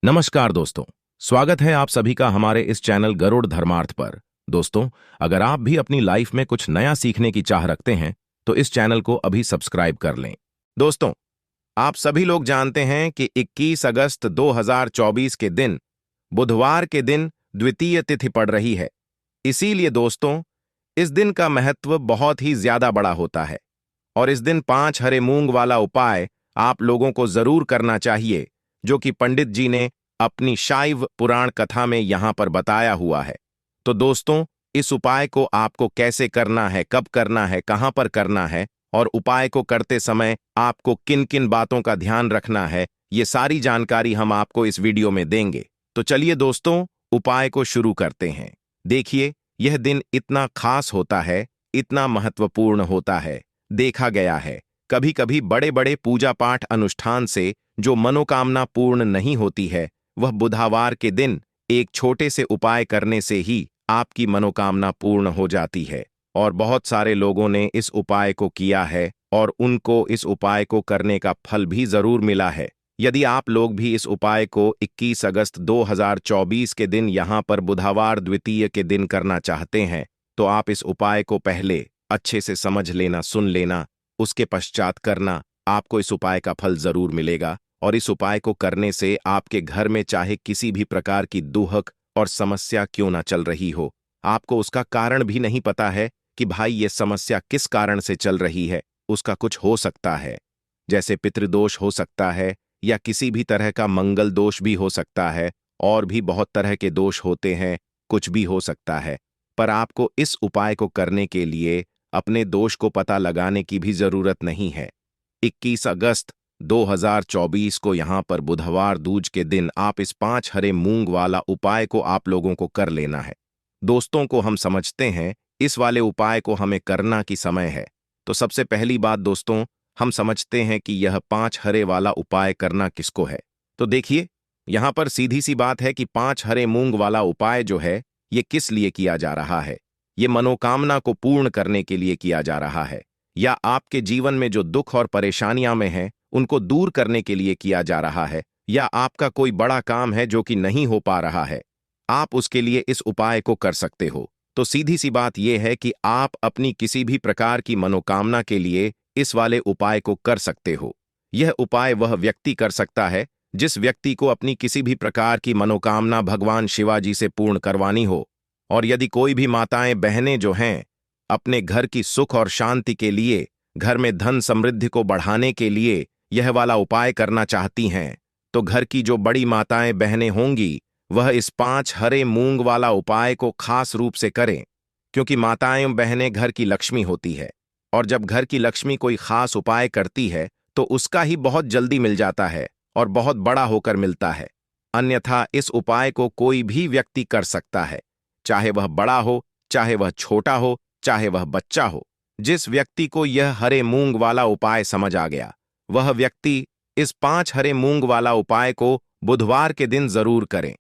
नमस्कार दोस्तों। स्वागत है आप सभी का हमारे इस चैनल गरुड़ धर्मार्थ पर। दोस्तों, अगर आप भी अपनी लाइफ में कुछ नया सीखने की चाह रखते हैं तो इस चैनल को अभी सब्सक्राइब कर लें। दोस्तों, आप सभी लोग जानते हैं कि 21 अगस्त 2024 के दिन बुधवार के दिन द्वितीय तिथि पड़ रही है। इसीलिए दोस्तों, इस दिन का महत्व बहुत ही ज्यादा बड़ा होता है और इस दिन 5 हरे मूंग वाला उपाय आप लोगों को जरूर करना चाहिए, जो कि पंडित जी ने अपनी शैव पुराण कथा में यहां पर बताया हुआ है। तो दोस्तों, इस उपाय को आपको कैसे करना है, कब करना है, कहां पर करना है और उपाय को करते समय आपको किन किन बातों का ध्यान रखना है, ये सारी जानकारी हम आपको इस वीडियो में देंगे। तो चलिए दोस्तों, उपाय को शुरू करते हैं। देखिए, यह दिन इतना खास होता है, इतना महत्वपूर्ण होता है। देखा गया है कभी कभी बड़े बड़े पूजा पाठ अनुष्ठान से जो मनोकामना पूर्ण नहीं होती है, वह बुधवार के दिन एक छोटे से उपाय करने से ही आपकी मनोकामना पूर्ण हो जाती है। और बहुत सारे लोगों ने इस उपाय को किया है और उनको इस उपाय को करने का फल भी जरूर मिला है। यदि आप लोग भी इस उपाय को 21 अगस्त 2024 के दिन यहाँ पर बुधवार द्वितीय के दिन करना चाहते हैं, तो आप इस उपाय को पहले अच्छे से समझ लेना, सुन लेना, उसके पश्चात करना। आपको इस उपाय का फल जरूर मिलेगा और इस उपाय को करने से आपके घर में चाहे किसी भी प्रकार की दुहक और समस्या क्यों ना चल रही हो, आपको उसका कारण भी नहीं पता है कि भाई ये समस्या किस कारण से चल रही है। उसका कुछ हो सकता है, जैसे पितृदोष हो सकता है या किसी भी तरह का मंगल दोष भी हो सकता है, और भी बहुत तरह के दोष होते हैं, कुछ भी हो सकता है। पर आपको इस उपाय को करने के लिए अपने दोष को पता लगाने की भी जरूरत नहीं है। 21 अगस्त 2024 को यहां पर बुधवार दूज के दिन आप इस 5 हरे मूंग वाला उपाय को आप लोगों को कर लेना है। दोस्तों को हम समझते हैं इस वाले उपाय को हमें करना की समय है। तो सबसे पहली बात दोस्तों, हम समझते हैं कि यह 5 हरे वाला उपाय करना किसको है। तो देखिए, यहां पर सीधी सी बात है कि 5 हरे मूंग वाला उपाय जो है, ये किस लिए किया जा रहा है। ये मनोकामना को पूर्ण करने के लिए किया जा रहा है, या आपके जीवन में जो दुख और परेशानियां में हैं उनको दूर करने के लिए किया जा रहा है, या आपका कोई बड़ा काम है जो कि नहीं हो पा रहा है, आप उसके लिए इस उपाय को कर सकते हो। तो सीधी सी बात यह है कि आप अपनी किसी भी प्रकार की मनोकामना के लिए इस वाले उपाय को कर सकते हो। यह उपाय वह व्यक्ति कर सकता है जिस व्यक्ति को अपनी किसी भी प्रकार की मनोकामना भगवान शिवाजी से पूर्ण करवानी हो। और यदि कोई भी माताएं बहनें जो हैं अपने घर की सुख और शांति के लिए, घर में धन समृद्धि को बढ़ाने के लिए यह वाला उपाय करना चाहती हैं, तो घर की जो बड़ी माताएं बहनें होंगी वह इस 5 हरे मूंग वाला उपाय को खास रूप से करें, क्योंकि माताएं बहनें घर की लक्ष्मी होती है और जब घर की लक्ष्मी कोई खास उपाय करती है तो उसका ही बहुत जल्दी मिल जाता है और बहुत बड़ा होकर मिलता है। अन्यथा इस उपाय को कोई भी व्यक्ति कर सकता है, चाहे वह बड़ा हो, चाहे वह छोटा हो, चाहे वह बच्चा हो। जिस व्यक्ति को यह हरे मूंग वाला उपाय समझ आ गया, वह व्यक्ति इस 5 हरे मूंग वाला उपाय को बुधवार के दिन जरूर करें,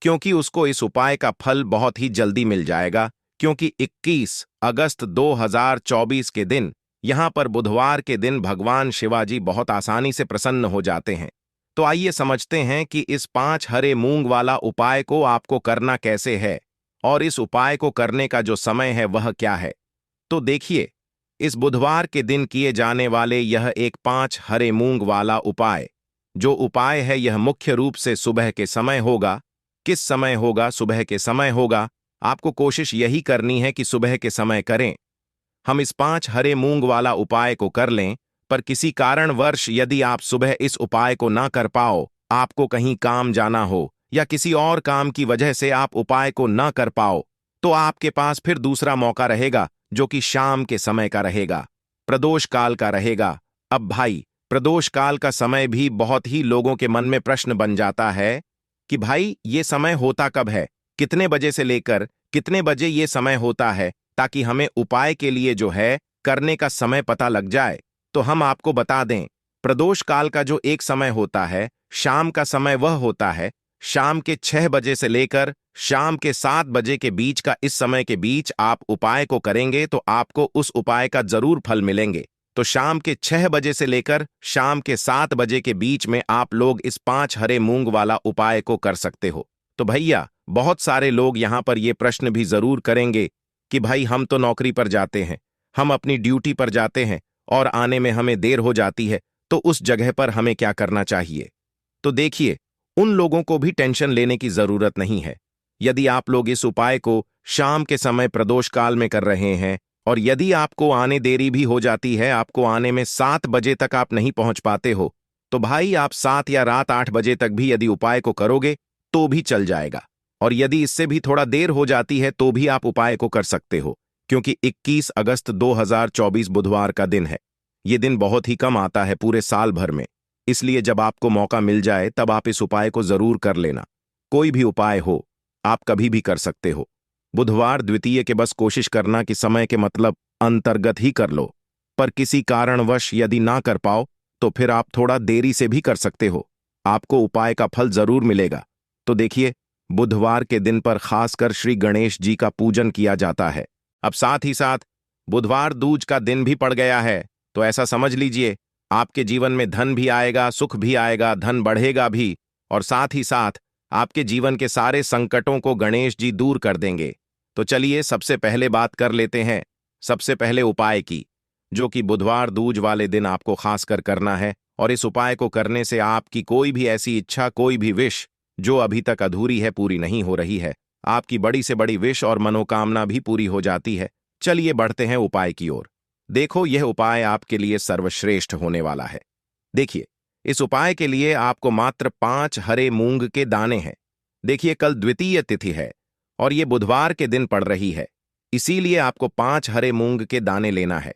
क्योंकि उसको इस उपाय का फल बहुत ही जल्दी मिल जाएगा। क्योंकि 21 अगस्त 2024 के दिन यहां पर बुधवार के दिन भगवान शिवाजी बहुत आसानी से प्रसन्न हो जाते हैं। तो आइए समझते हैं कि इस 5 हरे मूंग वाला उपाय को आपको करना कैसे है और इस उपाय को करने का जो समय है वह क्या है। तो देखिए, इस बुधवार के दिन किए जाने वाले यह एक 5 हरे मूंग वाला उपाय, जो उपाय है यह मुख्य रूप से सुबह के समय होगा। किस समय होगा? सुबह के समय होगा। आपको कोशिश यही करनी है कि सुबह के समय करें। हम इस 5 हरे मूंग वाला उपाय को कर लें, पर किसी कारणवश यदि आप सुबह इस उपाय को ना कर पाओ, आपको कहीं काम जाना हो या किसी और काम की वजह से आप उपाय को ना कर पाओ, तो आपके पास फिर दूसरा मौका रहेगा, जो कि शाम के समय का रहेगा, प्रदोष काल का रहेगा। अब भाई, प्रदोष काल का समय भी बहुत ही लोगों के मन में प्रश्न बन जाता है कि भाई ये समय होता कब है, कितने बजे से लेकर कितने बजे ये समय होता है, ताकि हमें उपाय के लिए जो है करने का समय पता लग जाए। तो हम आपको बता दें, प्रदोष काल का जो एक समय होता है, शाम का समय, वह होता है शाम के 6 बजे से लेकर शाम के 7 बजे के बीच का। इस समय के बीच आप उपाय को करेंगे तो आपको उस उपाय का जरूर फल मिलेंगे। तो शाम के 6 बजे से लेकर शाम के 7 बजे के बीच में आप लोग इस 5 हरे मूंग वाला उपाय को कर सकते हो। तो भैया, बहुत सारे लोग यहां पर ये प्रश्न भी जरूर करेंगे कि भाई हम तो नौकरी पर जाते हैं, हम अपनी ड्यूटी पर जाते हैं और आने में हमें देर हो जाती है, तो उस जगह पर हमें क्या करना चाहिए? तो देखिए, उन लोगों को भी टेंशन लेने की जरूरत नहीं है। यदि आप लोग इस उपाय को शाम के समय प्रदोष काल में कर रहे हैं और यदि आपको आने देरी भी हो जाती है, आपको आने में 7 बजे तक आप नहीं पहुंच पाते हो, तो भाई आप 7 या रात 8 बजे तक भी यदि उपाय को करोगे तो भी चल जाएगा। और यदि इससे भी थोड़ा देर हो जाती है तो भी आप उपाय को कर सकते हो, क्योंकि 21 अगस्त 2024 बुधवार का दिन है। ये दिन बहुत ही कम आता है पूरे साल भर में, इसलिए जब आपको मौका मिल जाए तब आप इस उपाय को जरूर कर लेना। कोई भी उपाय हो, आप कभी भी कर सकते हो। बुधवार द्वितीय के बस कोशिश करना कि समय के मतलब अंतर्गत ही कर लो, पर किसी कारणवश यदि ना कर पाओ तो फिर आप थोड़ा देरी से भी कर सकते हो, आपको उपाय का फल जरूर मिलेगा। तो देखिए, बुधवार के दिन पर खासकर श्री गणेश जी का पूजन किया जाता है। अब साथ ही साथ बुधवार दूज का दिन भी पड़ गया है, तो ऐसा समझ लीजिए आपके जीवन में धन भी आएगा, सुख भी आएगा, धन बढ़ेगा भी, और साथ ही साथ आपके जीवन के सारे संकटों को गणेश जी दूर कर देंगे। तो चलिए सबसे पहले बात कर लेते हैं सबसे पहले उपाय की, जो कि बुधवार दूज वाले दिन आपको खासकर करना है। और इस उपाय को करने से आपकी कोई भी ऐसी इच्छा, कोई भी विश जो अभी तक अधूरी है, पूरी नहीं हो रही है, आपकी बड़ी से बड़ी विश और मनोकामना भी पूरी हो जाती है। चलिए बढ़ते हैं उपाय की ओर। देखो, यह उपाय आपके लिए सर्वश्रेष्ठ होने वाला है। देखिए, इस उपाय के लिए आपको मात्र 5 हरे मूंग के दाने हैं। देखिए, कल द्वितीय तिथि है और ये बुधवार के दिन पड़ रही है, इसीलिए आपको 5 हरे मूंग के दाने लेना है।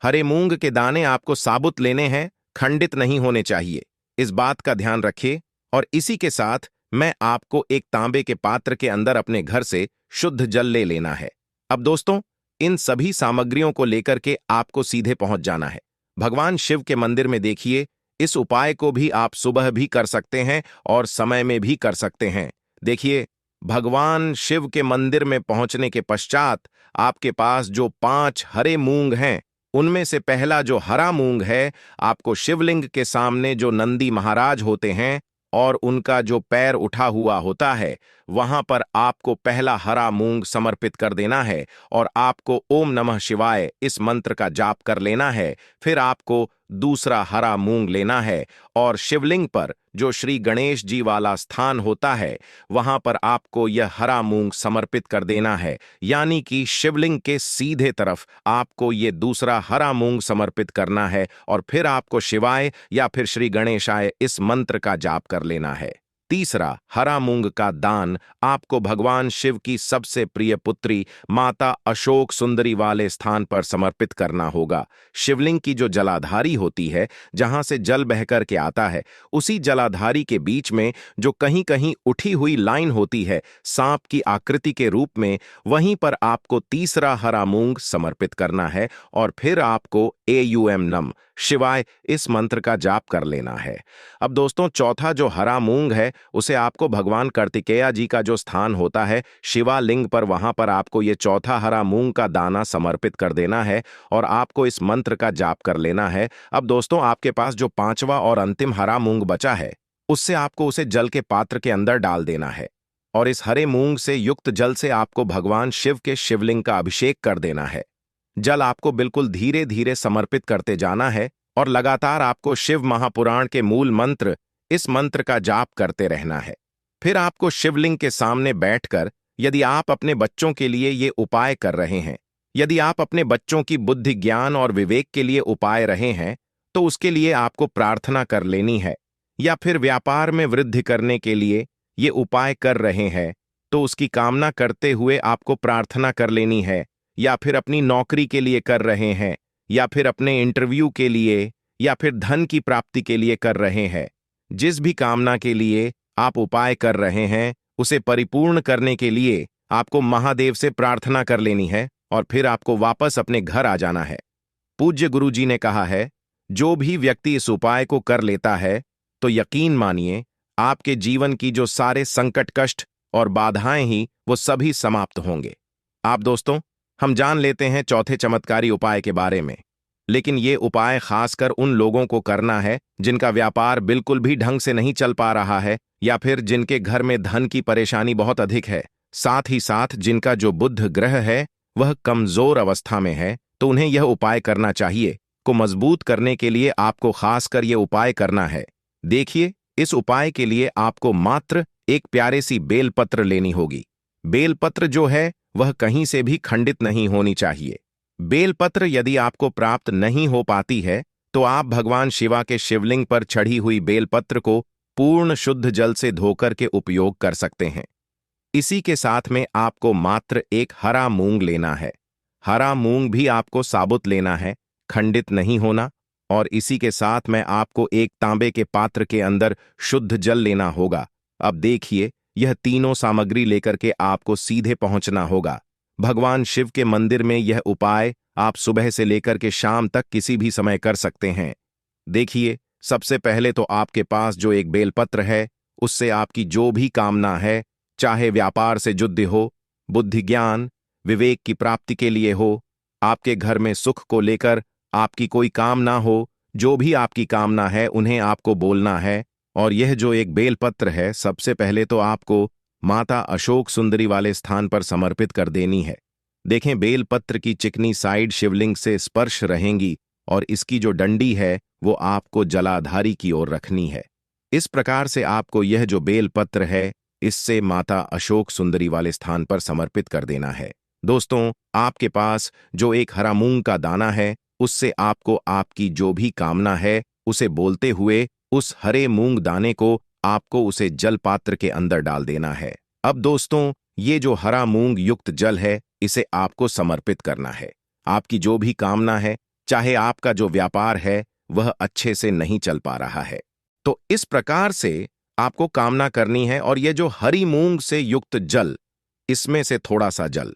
हरे मूंग के दाने आपको साबुत लेने हैं, खंडित नहीं होने चाहिए, इस बात का ध्यान रखिए। और इसी के साथ मैं आपको एक तांबे के पात्र के अंदर अपने घर से शुद्ध जल ले लेना है। अब दोस्तों, इन सभी सामग्रियों को लेकर के आपको सीधे पहुंच जाना है भगवान शिव के मंदिर में। देखिए, इस उपाय को भी आप सुबह भी कर सकते हैं और समय में भी कर सकते हैं। देखिए, भगवान शिव के मंदिर में पहुंचने के पश्चात आपके पास जो 5 हरे मूंग हैं, उनमें से पहला जो हरा मूंग है, आपको शिवलिंग के सामने जो नंदी महाराज होते हैं और उनका जो पैर उठा हुआ होता है, वहां पर आपको पहला हरा मूंग समर्पित कर देना है और आपको ओम नमः शिवाय इस मंत्र का जाप कर लेना है। फिर आपको दूसरा हरा मूंग लेना है और शिवलिंग पर जो श्री गणेश जी वाला स्थान होता है, वहां पर आपको यह हरा मूंग समर्पित कर देना है, यानी कि शिवलिंग के सीधे तरफ आपको ये दूसरा हरा मूंग समर्पित करना है और फिर आपको शिवाय या फिर श्री गणेशाय इस मंत्र का जाप कर लेना है। तीसरा हरा मूंग का दान आपको भगवान शिव की सबसे प्रिय पुत्री माता अशोक सुंदरी वाले स्थान पर समर्पित करना होगा। शिवलिंग की जो जलाधारी होती है, जहां से जल बहकर के आता है, उसी जलाधारी के बीच में जो कहीं कहीं उठी हुई लाइन होती है सांप की आकृति के रूप में, वहीं पर आपको तीसरा हरा मूंग समर्पित करना है और फिर आपको एयूएम नम शिवाय इस मंत्र का जाप कर लेना है। अब दोस्तों, चौथा जो हरा मूंग है, उसे आपको भगवान कार्तिकेय जी का जो स्थान होता है शिवालिंग पर, वहां पर आपको ये चौथा हरा मूंग का दाना समर्पित कर देना है और आपको इस मंत्र का जाप कर लेना है। अब दोस्तों, आपके पास जो 5वां और अंतिम हरा मूंग बचा है, उससे आपको उसे जल के पात्र के अंदर डाल देना है और इस हरे मूंग से युक्त जल से आपको भगवान शिव के शिवलिंग का अभिषेक कर देना है। जल आपको बिल्कुल धीरे धीरे समर्पित करते जाना है और लगातार आपको शिव महापुराण के मूल मंत्र, इस मंत्र का जाप करते रहना है। फिर आपको शिवलिंग के सामने बैठकर, यदि आप अपने बच्चों के लिए ये उपाय कर रहे हैं, यदि आप अपने बच्चों की बुद्धि, ज्ञान और विवेक के लिए उपाय रहे हैं, तो उसके लिए आपको प्रार्थना कर लेनी है। या फिर व्यापार में वृद्धि करने के लिए ये उपाय कर रहे हैं, तो उसकी कामना करते हुए आपको प्रार्थना कर लेनी है। या फिर अपनी नौकरी के लिए कर रहे हैं, या फिर अपने इंटरव्यू के लिए, या फिर धन की प्राप्ति के लिए कर रहे हैं, जिस भी कामना के लिए आप उपाय कर रहे हैं, उसे परिपूर्ण करने के लिए आपको महादेव से प्रार्थना कर लेनी है और फिर आपको वापस अपने घर आ जाना है। पूज्य गुरु जी ने कहा है, जो भी व्यक्ति इस उपाय को कर लेता है, तो यकीन मानिए आपके जीवन की जो सारे संकट, कष्ट और बाधाएं ही, वो सभी समाप्त होंगे। आप दोस्तों, हम जान लेते हैं चौथे चमत्कारी उपाय के बारे में। लेकिन ये उपाय खासकर उन लोगों को करना है जिनका व्यापार बिल्कुल भी ढंग से नहीं चल पा रहा है, या फिर जिनके घर में धन की परेशानी बहुत अधिक है। साथ ही साथ जिनका जो बुध ग्रह है वह कमजोर अवस्था में है, तो उन्हें यह उपाय करना चाहिए। को मजबूत करने के लिए आपको खासकर यह उपाय करना है। देखिए, इस उपाय के लिए आपको मात्र एक प्यारे सी बेलपत्र लेनी होगी। बेलपत्र जो है वह कहीं से भी खंडित नहीं होनी चाहिए। बेलपत्र यदि आपको प्राप्त नहीं हो पाती है तो आप भगवान शिवा के शिवलिंग पर चढ़ी हुई बेलपत्र को पूर्ण शुद्ध जल से धोकर के उपयोग कर सकते हैं। इसी के साथ में आपको मात्र एक हरा मूंग लेना है। हरा मूंग भी आपको साबुत लेना है, खंडित नहीं होना। और इसी के साथ में आपको एक तांबे के पात्र के अंदर शुद्ध जल लेना होगा। अब देखिए, यह तीनों सामग्री लेकर के आपको सीधे पहुंचना होगा भगवान शिव के मंदिर में। यह उपाय आप सुबह से लेकर के शाम तक किसी भी समय कर सकते हैं। देखिए, सबसे पहले तो आपके पास जो एक बेलपत्र है उससे आपकी जो भी कामना है, चाहे व्यापार से जुड़े हो, बुद्धि ज्ञान विवेक की प्राप्ति के लिए हो, आपके घर में सुख को लेकर आपकी कोई कामना हो, जो भी आपकी कामना है उन्हें आपको बोलना है। और यह जो एक बेलपत्र है सबसे पहले तो आपको माता अशोक सुंदरी वाले स्थान पर समर्पित कर देनी है। देखें, बेलपत्र की चिकनी साइड शिवलिंग से स्पर्श रहेंगी और इसकी जो डंडी है वो आपको जलाधारी की ओर रखनी है। इस प्रकार से आपको यह जो बेलपत्र है इससे माता अशोक सुंदरी वाले स्थान पर समर्पित कर देना है। दोस्तों, आपके पास जो एक हरा मूंग का दाना है उससे आपको आपकी जो भी कामना है उसे बोलते हुए उस हरे मूंग दाने को आपको उसे जल पात्र के अंदर डाल देना है। अब दोस्तों, ये जो हरा मूंग युक्त जल है इसे आपको समर्पित करना है। आपकी जो भी कामना है, चाहे आपका जो व्यापार है वह अच्छे से नहीं चल पा रहा है, तो इस प्रकार से आपको कामना करनी है। और ये जो हरी मूंग से युक्त जल, इसमें से थोड़ा सा जल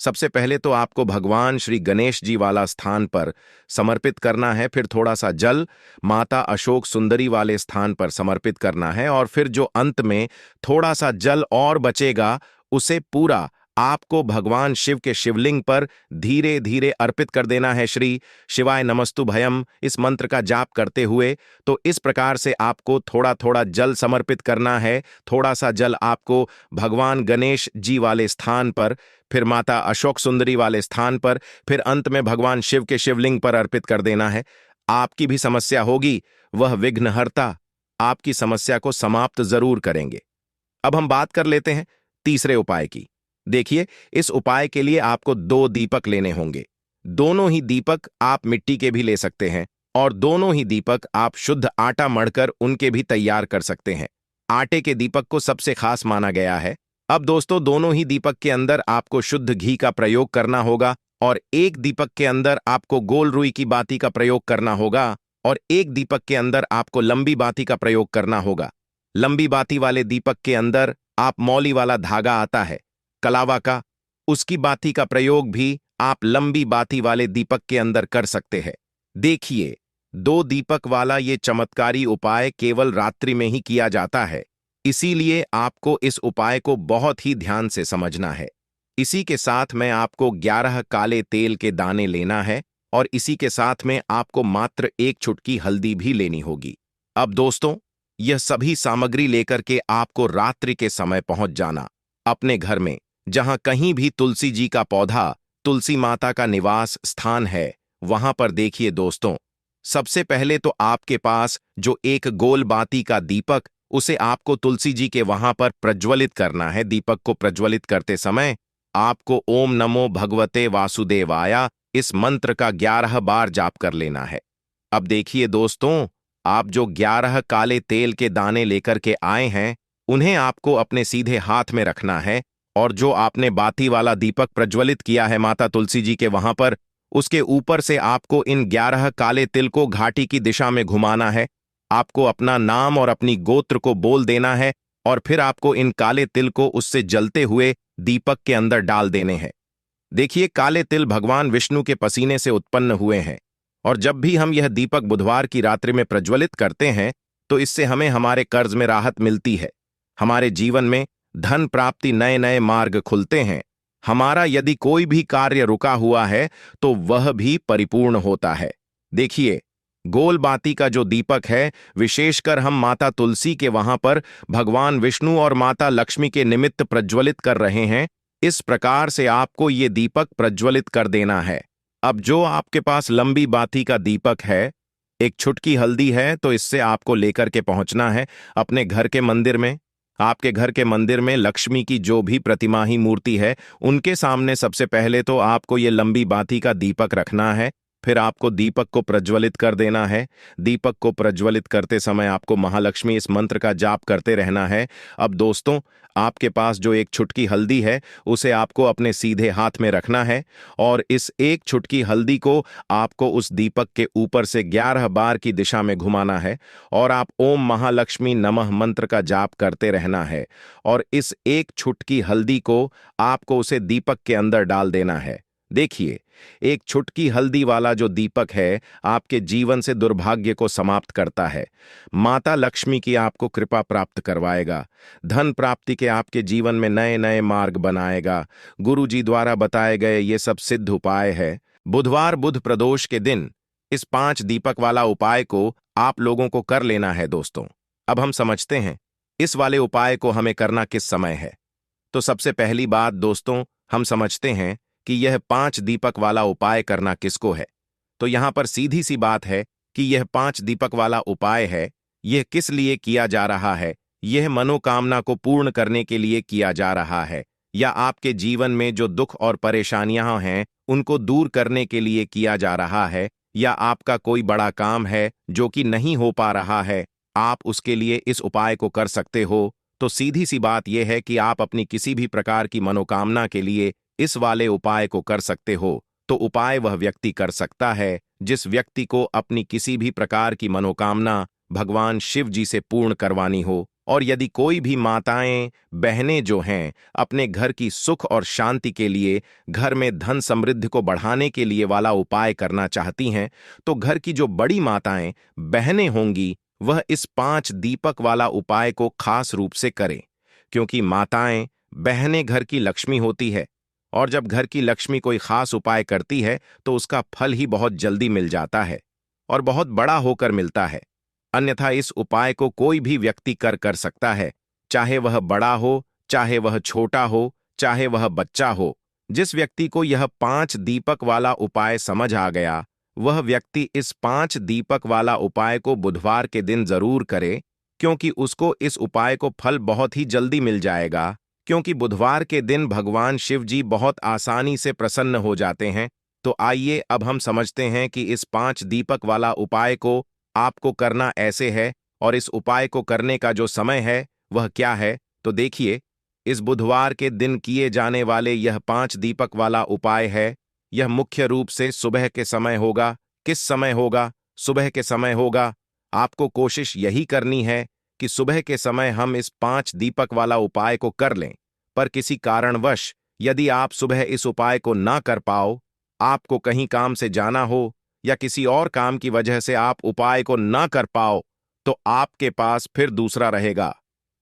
सबसे पहले तो आपको भगवान श्री गणेश जी वाला स्थान पर समर्पित करना है। फिर थोड़ा सा जल माता अशोक सुंदरी वाले स्थान पर समर्पित करना है। और फिर जो अंत में थोड़ा सा जल और बचेगा उसे पूरा आपको भगवान शिव के शिवलिंग पर धीरे धीरे अर्पित कर देना है। श्री शिवाय नमस्तुभयम इस मंत्र का जाप करते हुए। तो इस प्रकार से आपको थोड़ा थोड़ा जल समर्पित करना है। थोड़ा सा जल आपको भगवान गणेश जी वाले स्थान पर, फिर माता अशोक सुंदरी वाले स्थान पर, फिर अंत में भगवान शिव के शिवलिंग पर अर्पित कर देना है। आपकी भी समस्या होगी, वह विघ्नहर्ता आपकी समस्या को समाप्त जरूर करेंगे। अब हम बात कर लेते हैं तीसरे उपाय की। देखिए, इस उपाय के लिए आपको 2 दीपक लेने होंगे। दोनों ही दीपक आप मिट्टी के भी ले सकते हैं और दोनों ही दीपक आप शुद्ध आटा मढ़कर उनके भी तैयार कर सकते हैं। आटे के दीपक को सबसे खास माना गया है। अब दोस्तों, दोनों ही दीपक के अंदर आपको शुद्ध घी का प्रयोग करना होगा और एक दीपक के अंदर आपको गोल रुई की बाती का प्रयोग करना होगा और एक दीपक के अंदर आपको लंबी बाती का प्रयोग करना होगा। लंबी बाती वाले दीपक के अंदर आप मौली वाला धागा आता है कलावा का, उसकी बाती का प्रयोग भी आप लंबी बाती वाले दीपक के अंदर कर सकते हैं। देखिए, 2 दीपक वाला ये चमत्कारी उपाय केवल रात्रि में ही किया जाता है, इसीलिए आपको इस उपाय को बहुत ही ध्यान से समझना है। इसी के साथ में आपको 11 काले तेल के दाने लेना है और इसी के साथ में आपको मात्र 1 चुटकी हल्दी भी लेनी होगी। अब दोस्तों, यह सभी सामग्री लेकर के आपको रात्रि के समय पहुंच जाना अपने घर में, जहां कहीं भी तुलसी जी का पौधा, तुलसी माता का निवास स्थान है, वहां पर देखिए दोस्तों, सबसे पहले तो आपके पास जो एक गोल बाती का दीपक, उसे आपको तुलसी जी के वहां पर प्रज्वलित करना है। दीपक को प्रज्वलित करते समय आपको ओम नमो भगवते वासुदेवाय इस मंत्र का 11 बार जाप कर लेना है। अब देखिए दोस्तों, आप जो 11 काले तेल के दाने लेकर के आए हैं उन्हें आपको अपने सीधे हाथ में रखना है और जो आपने बाती वाला दीपक प्रज्वलित किया है माता तुलसी जी के वहां पर, उसके ऊपर से आपको इन 11 काले तिल को घाटी की दिशा में घुमाना है। आपको अपना नाम और अपनी गोत्र को बोल देना है और फिर आपको इन काले तिल को उससे जलते हुए दीपक के अंदर डाल देने हैं। देखिए, काले तिल भगवान विष्णु के पसीने से उत्पन्न हुए हैं और जब भी हम यह दीपक बुधवार की रात्रि में प्रज्वलित करते हैं तो इससे हमें हमारे कर्ज में राहत मिलती है, हमारे जीवन में धन प्राप्ति नए नए मार्ग खुलते हैं, हमारा यदि कोई भी कार्य रुका हुआ है तो वह भी परिपूर्ण होता है। देखिए, गोल बाती का जो दीपक है, विशेषकर हम माता तुलसी के वहां पर भगवान विष्णु और माता लक्ष्मी के निमित्त प्रज्वलित कर रहे हैं। इस प्रकार से आपको ये दीपक प्रज्वलित कर देना है। अब जो आपके पास लंबी बाती का दीपक है, एक छुटकी हल्दी है, तो इससे आपको लेकर के पहुंचना है अपने घर के मंदिर में। आपके घर के मंदिर में लक्ष्मी की जो भी प्रतिमाही मूर्ति है, उनके सामने सबसे पहले तो आपको ये लंबी बाती का दीपक रखना है। फिर आपको दीपक को प्रज्वलित कर देना है। दीपक को प्रज्वलित करते समय आपको महालक्ष्मी इस मंत्र का जाप करते रहना है। अब दोस्तों, आपके पास जो एक छुटकी हल्दी है, उसे आपको अपने सीधे हाथ में रखना है और इस एक छुटकी हल्दी को आपको उस दीपक के ऊपर से 11 बार की दिशा में घुमाना है और आप ओम महालक्ष्मी नमः मंत्र का जाप करते रहना है। और इस एक छुटकी हल्दी को आपको उसे दीपक के अंदर डाल देना है। देखिए, एक छुटकी हल्दी वाला जो दीपक है, आपके जीवन से दुर्भाग्य को समाप्त करता है। माता लक्ष्मी की आपको कृपा प्राप्त करवाएगा। धन प्राप्ति के आपके जीवन में नए नए मार्ग बनाएगा। गुरु जी द्वारा बताए गए ये सब सिद्ध उपाय है। बुधवार बुध प्रदोष के दिन इस 5 दीपक वाला उपाय को आप लोगों को कर लेना है दोस्तों। अब हम समझते हैं इस वाले उपाय को हमें करना किस समय है। तो सबसे पहली बात दोस्तों, हम समझते हैं कि यह 5 दीपक वाला उपाय करना किसको है। तो यहां पर सीधी सी बात है कि यह 5 दीपक वाला उपाय है, यह किस लिए किया जा रहा है। यह मनोकामना को पूर्ण करने के लिए किया जा रहा है, या आपके जीवन में जो दुख और परेशानियां हैं उनको दूर करने के लिए किया जा रहा है, या आपका कोई बड़ा काम है जो कि नहीं हो पा रहा है, आप उसके लिए इस उपाय को कर सकते हो। तो सीधी सी बात यह है कि आप अपनी किसी भी प्रकार की मनोकामना के लिए इस वाले उपाय को कर सकते हो। तो उपाय वह व्यक्ति कर सकता है जिस व्यक्ति को अपनी किसी भी प्रकार की मनोकामना भगवान शिव जी से पूर्ण करवानी हो। और यदि कोई भी माताएं बहनें जो हैं अपने घर की सुख और शांति के लिए, घर में धन समृद्धि को बढ़ाने के लिए वाला उपाय करना चाहती हैं, तो घर की जो बड़ी माताएं बहनें होंगी, वह इस 5 दीपक वाला उपाय को खास रूप से करें। क्योंकि माताएं बहनें घर की लक्ष्मी होती है, और जब घर की लक्ष्मी कोई खास उपाय करती है तो उसका फल ही बहुत जल्दी मिल जाता है और बहुत बड़ा होकर मिलता है। अन्यथा इस उपाय को कोई भी व्यक्ति कर सकता है, चाहे वह बड़ा हो, चाहे वह छोटा हो, चाहे वह बच्चा हो। जिस व्यक्ति को यह 5 दीपक वाला उपाय समझ आ गया, वह व्यक्ति इस 5 दीपक वाला उपाय को बुधवार के दिन जरूर करे, क्योंकि उसको इस उपाय को फल बहुत ही जल्दी मिल जाएगा। क्योंकि बुधवार के दिन भगवान शिव जी बहुत आसानी से प्रसन्न हो जाते हैं। तो आइए अब हम समझते हैं कि इस 5 दीपक वाला उपाय को आपको करना ऐसे है, और इस उपाय को करने का जो समय है वह क्या है। तो देखिए, इस बुधवार के दिन किए जाने वाले यह 5 दीपक वाला उपाय है, यह मुख्य रूप से सुबह के समय होगा। किस समय होगा? सुबह के समय होगा। आपको कोशिश यही करनी है कि सुबह के समय हम इस 5 दीपक वाला उपाय को कर लें। पर किसी कारणवश यदि आप सुबह इस उपाय को ना कर पाओ, आपको कहीं काम से जाना हो या किसी और काम की वजह से आप उपाय को ना कर पाओ, तो आपके पास फिर दूसरा रहेगा,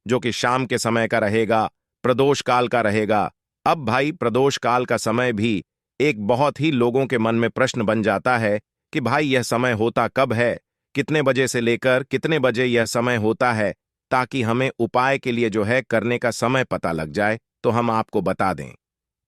जो कि शाम के समय का रहेगा, प्रदोष काल का रहेगा। अब भाई, प्रदोष काल का समय भी एक बहुत ही लोगों के मन में प्रश्न बन जाता है कि भाई यह समय होता कब है, कितने बजे से लेकर कितने बजे यह समय होता है, ताकि हमें उपाय के लिए जो है करने का समय पता लग जाए। तो हम आपको बता दें,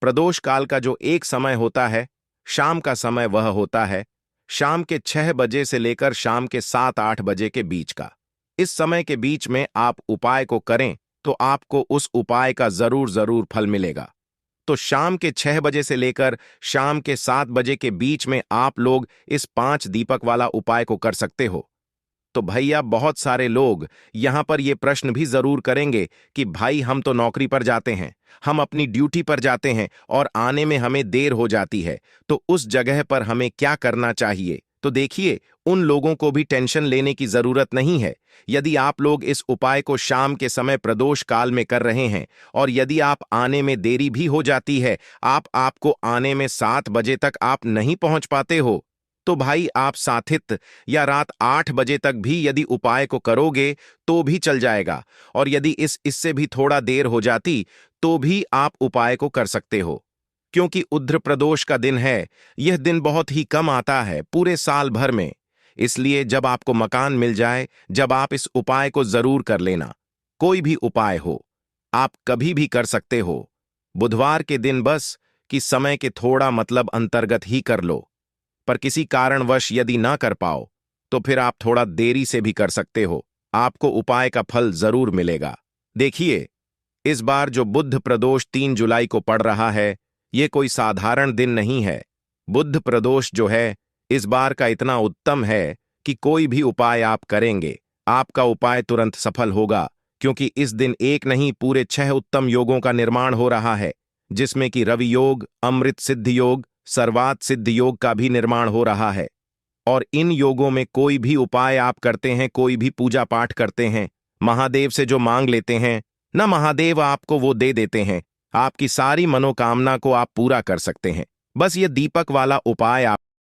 प्रदोष काल का जो एक समय होता है, शाम का समय, वह होता है शाम के 6 बजे से लेकर शाम के 7-8 बजे के बीच का। इस समय के बीच में आप उपाय को करें तो आपको उस उपाय का जरूर जरूर फल मिलेगा। तो शाम के 6 बजे से लेकर शाम के 7 बजे के बीच में आप लोग इस 5 दीपक वाला उपाय को कर सकते हो। तो भैया, बहुत सारे लोग यहां पर यह प्रश्न भी जरूर करेंगे कि भाई हम तो नौकरी पर जाते हैं, हम अपनी ड्यूटी पर जाते हैं और आने में हमें देर हो जाती है, तो उस जगह पर हमें क्या करना चाहिए। तो देखिए, उन लोगों को भी टेंशन लेने की जरूरत नहीं है। यदि आप लोग इस उपाय को शाम के समय प्रदोष काल में कर रहे हैं और यदि आप आने में देरी भी हो जाती है, आपको आने में 7 बजे तक आप नहीं पहुंच पाते हो, तो भाई आप साथित या रात 8 बजे तक भी यदि उपाय को करोगे तो भी चल जाएगा। और यदि इससे भी थोड़ा देर हो जाती तो भी आप उपाय को कर सकते हो। क्योंकि उद्र प्रदोष का दिन है। यह दिन बहुत ही कम आता है पूरे साल भर में। इसलिए जब आपको मकान मिल जाए, जब आप इस उपाय को जरूर कर लेना। कोई भी उपाय हो, आप कभी भी कर सकते हो। बुधवार के दिन बस कि समय के थोड़ा मतलब अंतर्गत ही कर लो। पर किसी कारणवश यदि ना कर पाओ तो फिर आप थोड़ा देरी से भी कर सकते हो। आपको उपाय का फल जरूर मिलेगा। देखिए, इस बार जो बुध प्रदोष 3 जुलाई को पड़ रहा है, ये कोई साधारण दिन नहीं है। बुध प्रदोष जो है इस बार का इतना उत्तम है कि कोई भी उपाय आप करेंगे, आपका उपाय तुरंत सफल होगा। क्योंकि इस दिन एक नहीं पूरे 6 उत्तम योगों का निर्माण हो रहा है, जिसमें कि रवि योग, अमृत सिद्ध योग, सर्वात सिद्ध योग का भी निर्माण हो रहा है। और इन योगों में कोई भी उपाय आप करते हैं, कोई भी पूजा पाठ करते हैं, महादेव से जो मांग लेते हैं ना, महादेव आपको वो दे देते हैं। आपकी सारी मनोकामना को आप पूरा कर सकते हैं। बस ये दीपक वाला उपाय आप